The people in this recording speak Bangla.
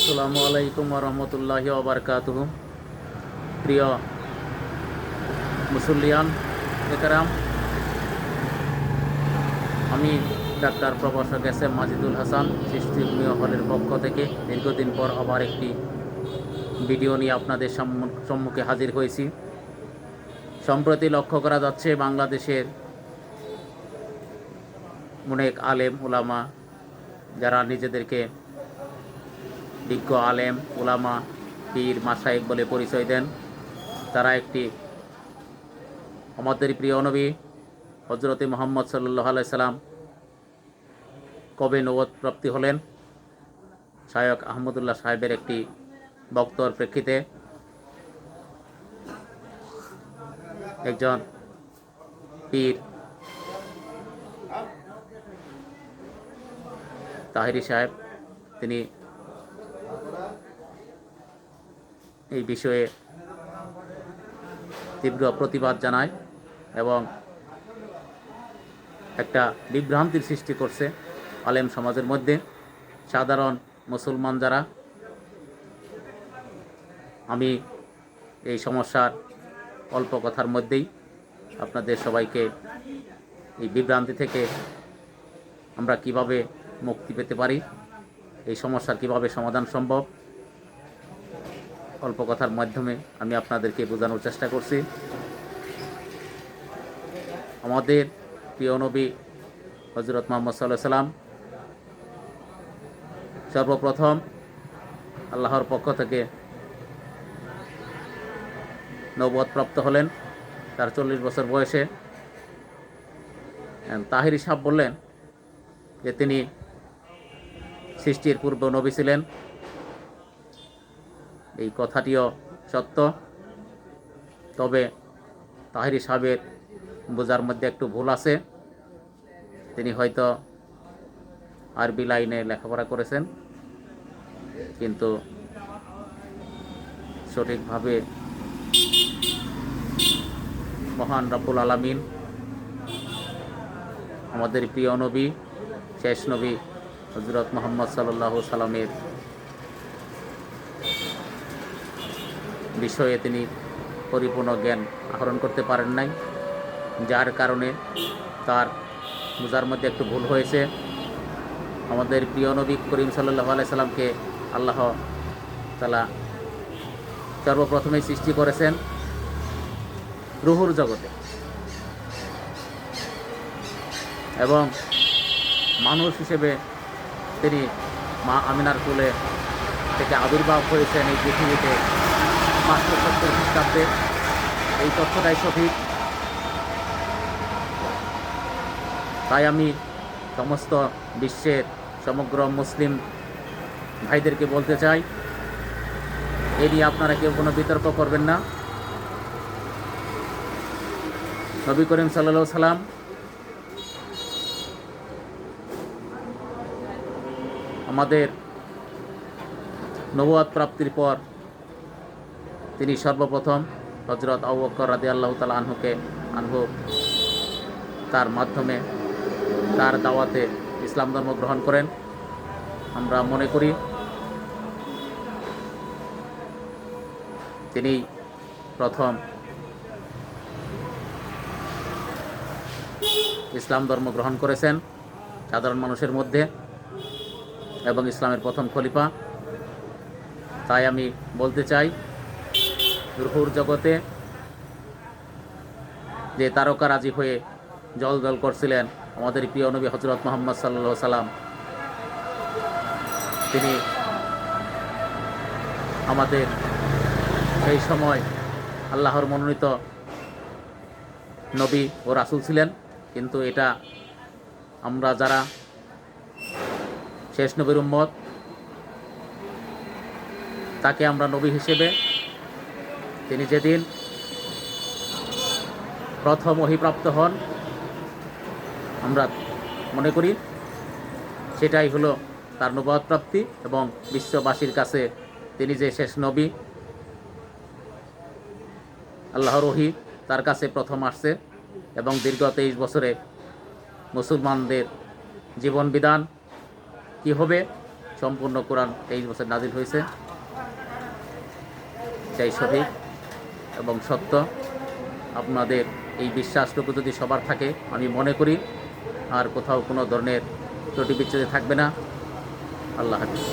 আসসালামু আলাইকুম ওয়া রাহমাতুল্লাহি ওয়া বারাকাতুহু। প্রিয় মুসল্লিয়ান একরাম, আমি ডাক্তার প্রভাষক এস এম মাজিদুল হাসান সৃষ্টি হোমিও হলের পক্ষ থেকে দীর্ঘদিন পর আবার একটি ভিডিও নিয়ে আপনাদের সম্মুখে হাজির হয়েছি। সম্প্রতি লক্ষ্য করা যাচ্ছে বাংলাদেশের অনেক আলেম উলামা, যারা নিজেদেরকে বিজ্ঞ আলেম উলামা পীর মাশায়েখ বলে পরিচয় দেন, তারা একটি আমাদের প্রিয় নবী হজরতে মুহাম্মদ সাল্লাল্লাহু আলাইহি সাল্লাম কবে নবুয়ত প্রাপ্তি হলেন, শায়খ আহমদুল্লাহ সাহেবের একটি বক্তব্যের প্রেক্ষিতে একজন পীর তাহিরি সাহেব তিনি এই বিষয়ে তীব্র প্রতিবাদ জানায় এবং একটা বিভ্রান্তির সৃষ্টি করছে আলেম সমাজের মধ্যে। সাধারণ মুসলমান যারা, আমি এই সমস্যার অল্প কথার মধ্যেই আপনাদের সবাইকে এই বিভ্রান্তি থেকে আমরা কিভাবে মুক্তি পেতে পারি, এই সমস্যার কিভাবে সমাধান সম্ভব, অল্প কথার মাধ্যমে আমি আপনাদেরকে বোঝানোর চেষ্টা করছি। আমাদের প্রিয় নবী হযরত মুহাম্মদ সাল্লাল্লাহু আলাইহি সাল্লাম সর্বপ্রথম আল্লাহর পক্ষ থেকে নবুয়ত প্রাপ্ত হলেন তার 40 বছর বয়সে। তাহিরি সাহেব বললেন যে তিনি সৃষ্টির পূর্বে নবী ছিলেন। এই কথাটিও সত্য, তবে তাহিরি সাহেবের বোঝার মধ্যে একটু ভুল আছে। তিনি হয়তো আরবি লাইনে লেখাপড়া করেছেন, কিন্তু সঠিকভাবে মহান রব্বুল আলামিন আমাদের প্রিয় নবী শেষ নবী হযরত মুহাম্মদ সাল্লাল্লাহু আলাইহি সাল্লামের বিষয়ে তিনি পরিপূর্ণ জ্ঞান আহরণ করতে পারেন নাই, যার কারণে তার বোঝার মধ্যে একটু ভুল হয়েছে। আমাদের প্রিয় নবী করিম সাল্লাল্লাহু আলাইহি সাল্লামকে আল্লাহ তাআলা সর্বপ্রথমেই সৃষ্টি করেছেন রূহুর জগতে, এবং মানুষ হিসেবে তিনি মা আমিনার কোলে থেকে আবির্ভাব হয়েছেন এই পৃথিবীতে 570 খ্রিস্টাব্দে। এই তথ্যটাই সঠিক। তাই আমি সমস্ত বিশ্বের সমগ্র মুসলিম ভাইদেরকে বলতে চাই, এ নিয়ে আপনারা কেউ কোনো বিতর্ক করবেন না। নবী করিম সাল্লাল্লাহু আলাইহি সাল্লাম আমাদের নবুয়ত প্রাপ্তির পর তিনি সর্বপ্রথম হযরত আবু বকর রাদিয়াল্লাহু তাআলা আনহু তার মাধ্যমে তার দাওয়াতে ইসলাম ধর্ম গ্রহণ করেন। আমরা মনে করি তিনি প্রথম ইসলাম ধর্ম গ্রহণ করেছেন সাধারণ মানুষের মধ্যে এবং ইসলামের প্রথম খলিফা। তাই আমি বলতে চাই, রূহুর জগতে যে তারকারাজি হয়ে জ্বলজ্বল করছিলেন আমাদের প্রিয় নবী হযরত মুহাম্মদ সাল্লাল্লাহু আলাইহি সাল্লাম, তিনি আমাদের এই সময় আল্লাহর মনোনীত নবী ও রাসূল ছিলেন। কিন্তু এটা আমরা যারা শেষ নবীর উম্মত, তাকে আমরা নবী হিসেবে তিনি যেদিন প্রথম ওহীপ্রাপ্ত হন আমরা মনে করি সেটাই হলো তার নবুয়ত প্রাপ্তি, এবং বিশ্ববাসীর কাছে তিনি যে শেষ নবী, আল্লাহর ওহী তার কাছে প্রথম আসছে, এবং দীর্ঘ 23 বছরে মুসলমানদের জীবন বিধান কি হবে সম্পূর্ণ কোরআন 23 বছর নাজিল হয়েছে, এটাই সঠিক এবং সত্য। আপনাদের এই বিশ্বাসটুকু যদি সবার থাকে, আমি মনে করি আর কোথাও কোনো ধরনের ত্রুটি বিচ্ছুতি থাকবে না। আল্লাহ হাফিজ।